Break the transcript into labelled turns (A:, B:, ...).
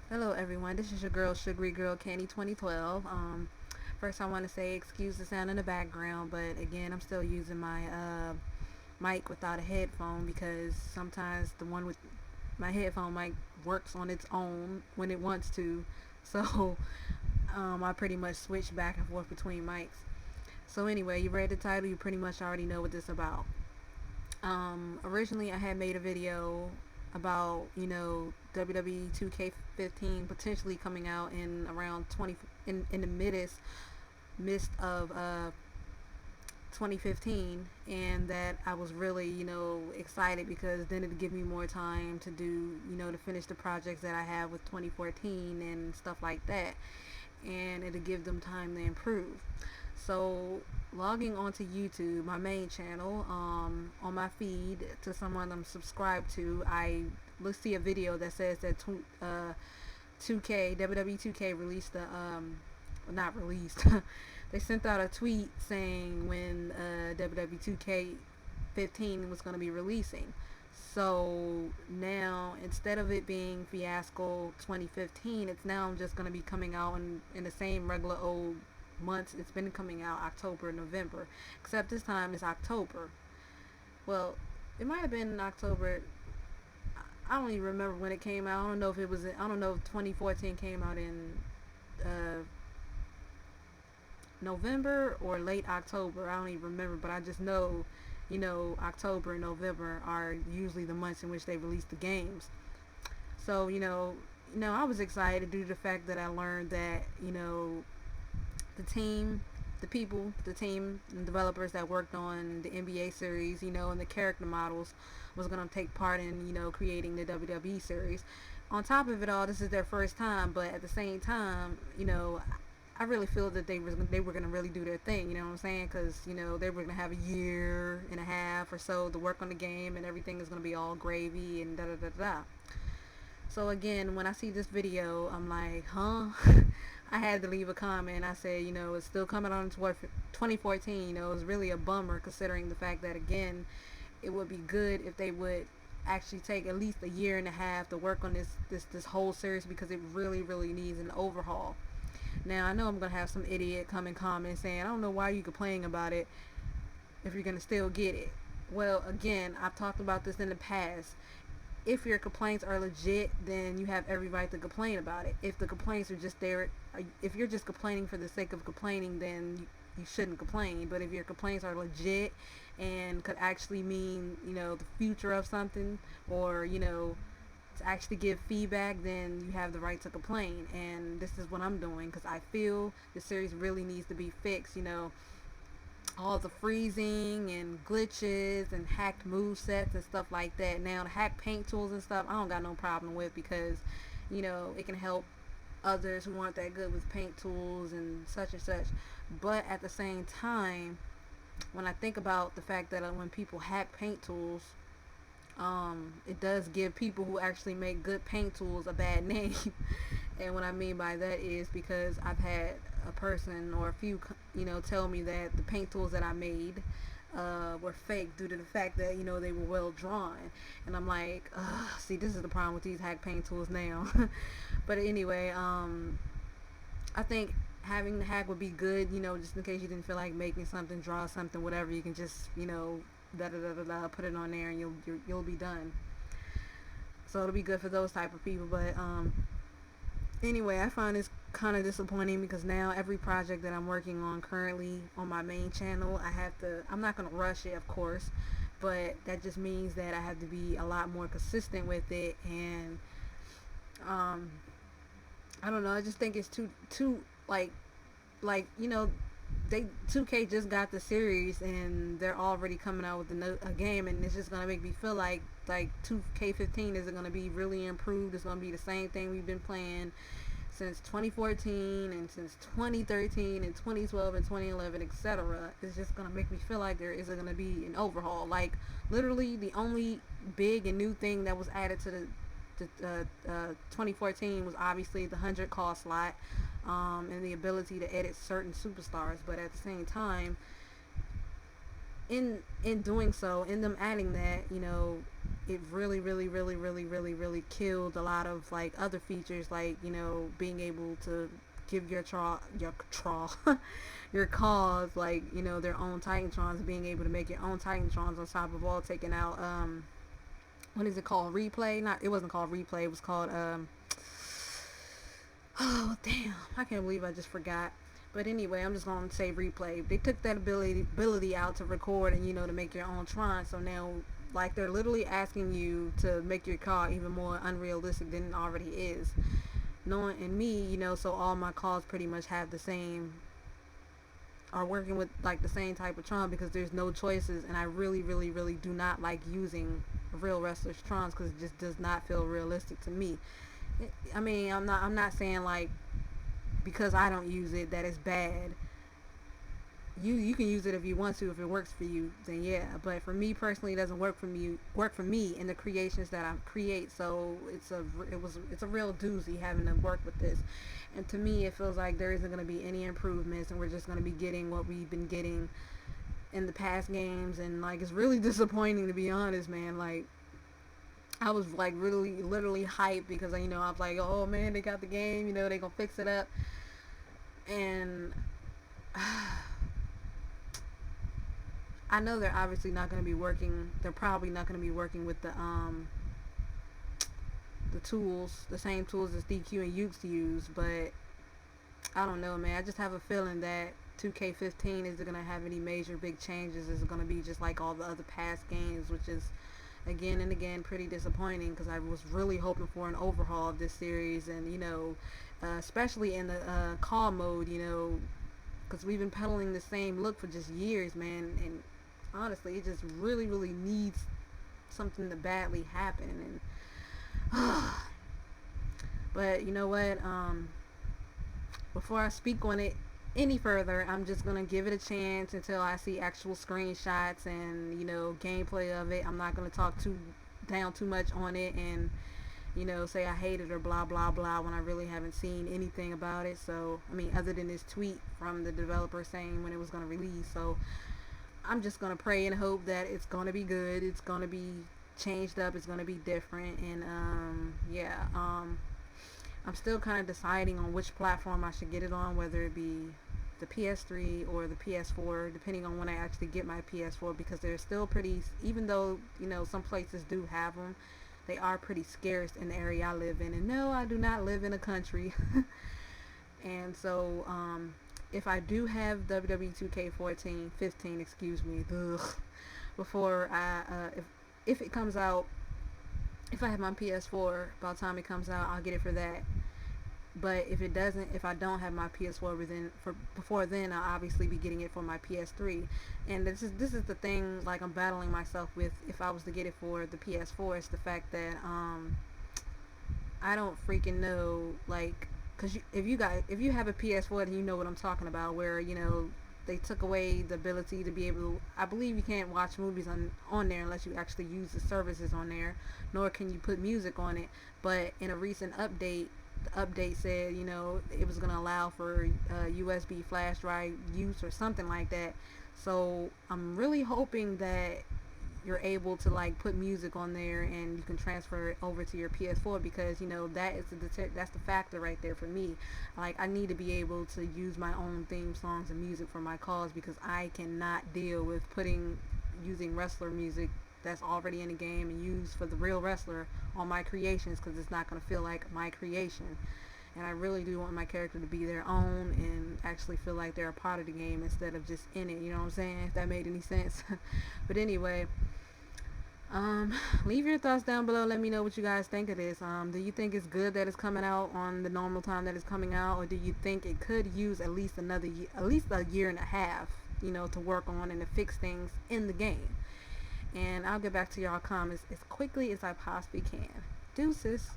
A: Hello everyone, this is your girl Sugary Girl Candy 2012. First I want to say excuse the sound in the background, but again I'm still using my mic without a headphone because sometimes the one with my headphone mic works on its own when it wants to. So I pretty much switch back and forth between mics. So anyway, you read the title, you pretty much already know what this is about. Originally I had made a video about WWE 2K15 potentially coming out in around 20 in the midst of 2015, and that I was really excited because then it'd give me more time to do to finish the projects that I have with 2014 and stuff like that, and it'll give them time to improve. So logging onto YouTube, my main channel, on my feed to someone I'm subscribed to, I look see a video that says that 2K WWE 2K released the not released. They sent out a tweet saying when WWE 2K15 was going to be releasing. So now instead of it being Fiasco 2015, it's now just going to be coming out in the same regular old months it's been coming out, October, November. Except this time it's October. Well, it might have been in October. I don't even remember when it came out. I don't know if it was. I don't know if 2014 came out in uh, November or late October. I don't even remember, but I just know, October and November are usually the months in which they release the games. So I was excited due to the fact that I learned that the team, the team and developers that worked on the NBA series, and the character models was going to take part in, creating the WWE series. On top of it all, this is their first time, but at the same time, I really feel that they were going to really do their thing, you know what I'm saying? Because, they were going to have a year and a half or so to work on the game, and everything is going to be all gravy and da da da da. So again, when I see this video, I'm like, huh? I had to leave a comment. I said, it's still coming on 2014. It's really a bummer considering the fact that, again, it would be good if they would actually take at least a year and a half to work on this whole series because it really, really needs an overhaul. Now, I know I'm going to have some idiot come and comment saying, I don't know why you complaining about it if you're going to still get it. Well, again, I've talked about this in the past. If your complaints are legit, then you have every right to complain about it. If the complaints are just there, if you're just complaining for the sake of complaining, then you shouldn't complain. But if your complaints are legit and could actually mean, the future of something, or, to actually give feedback, then you have the right to complain. And this is what I'm doing because I feel the series really needs to be fixed. All the freezing and glitches and hacked move sets and stuff like that. Now the hack paint tools and stuff I don't got no problem with because it can help others who aren't that good with paint tools and such. But at the same time, when I think about the fact that when people hack paint tools, it does give people who actually make good paint tools a bad name. And what I mean by that is because I've had a person or a few, tell me that the paint tools that I made were fake due to the fact that they were well drawn, and I'm like, see, this is the problem with these hack paint tools now. But anyway, I think having the hack would be good, just in case you didn't feel like making something, draw something, whatever. You can just da da da da da, put it on there, and you'll be done. So it'll be good for those type of people. But anyway, I find this kind of disappointing because now every project that I'm working on currently on my main channel, I'm not going to rush it, of course, but that just means that I have to be a lot more consistent with it. And um, I don't know, I just think it's too like they 2K just got the series and they're already coming out with a game, and it's just gonna make me feel like 2K15 isn't gonna be really improved. It's gonna be the same thing we've been playing since 2014 and since 2013 and 2012 and 2011, etc. It's just gonna make me feel like there isn't gonna be an overhaul. Like literally, the only big and new thing that was added to the 2014 was obviously the 100 call slot, and the ability to edit certain superstars. But at the same time, in doing so, in them adding that, it really, really, really, really, really, really killed a lot of like other features, like being able to give your your cause, like their own Titantrons, being able to make your own Titantrons on top of all taking out what is it called, replay? Not, it wasn't called replay, it was called oh damn, I can't believe I just forgot. But anyway, I'm just gonna say replay. They took that ability out to record and to make your own Tron. So now, like, they're literally asking you to make your car even more unrealistic than it already is. Knowing in me, so all my cars pretty much have the same, are working with like the same type of Tron, because there's no choices, and I really, really, really do not like using real wrestlers Trons because it just does not feel realistic to me. I mean, I'm not saying like because I don't use it that it's bad. You can use it if you want to, if it works for you, then yeah. But for me personally, it doesn't work for me in the creations that I create. So it's a real doozy having to work with this. And to me, it feels like there isn't going to be any improvements, and we're just going to be getting what we've been getting in the past games. And like, it's really disappointing, to be honest, man. Like, I was like really literally hyped because I was like, oh man, they got the game, they gonna fix it up. And I know they're obviously not going to be working. They're probably not going to be working with the tools, the same tools as DQ and used to use. But I don't know, man. I just have a feeling that 2K15 isn't going to have any major big changes. It's going to be just like all the other past games, which is again and again pretty disappointing because I was really hoping for an overhaul of this series, and especially in the call mode, because we've been peddling the same look for just years, man. And honestly, it just really, really needs something to badly happen. And but you know what? Before I speak on it any further, I'm just gonna give it a chance until I see actual screenshots and gameplay of it. I'm not gonna talk too much on it and say I hate it or blah blah blah when I really haven't seen anything about it. So I mean, other than this tweet from the developer saying when it was gonna release. So I'm just gonna pray and hope that it's gonna be good. It's gonna be changed up. It's gonna be different. And I'm still kind of deciding on which platform I should get it on, whether it be the PS3 or the PS4, depending on when I actually get my PS4, because they're still pretty, even though some places do have them, they are pretty scarce in the area I live in. And no, I do not live in a country. And so if I do have WWE 2K15, excuse me, before if it comes out, if I have my PS4, by the time it comes out, I'll get it for that. But if I don't have my PS4 before then, I'll obviously be getting it for my PS3. And this is the thing, like, I'm battling myself with. If I was to get it for the PS4, it's the fact that I don't freaking know, like, because if you have a PS4, then you know what I'm talking about, where they took away the ability to be able to, I believe you can't watch movies on there unless you actually use the services on there, nor can you put music on it. But in a recent update, the update said it was going to allow for USB flash drive use or something like that. So I'm really hoping that you're able to like put music on there and you can transfer it over to your PS4, because that's the factor right there for me. Like, I need to be able to use my own theme songs and music for my calls, because I cannot deal with using wrestler music that's already in the game and used for the real wrestler on my creations, because it's not going to feel like my creation. And I really do want my character to be their own and actually feel like they're a part of the game instead of just in it, you know what I'm saying, if that made any sense. But anyway, leave your thoughts down below. Let me know what you guys think of this. Do you think it's good that it's coming out on the normal time that it's coming out, or do you think it could use at least a year and a half, to work on and to fix things in the game? And I'll get back to y'all comments as quickly as I possibly can. Deuces.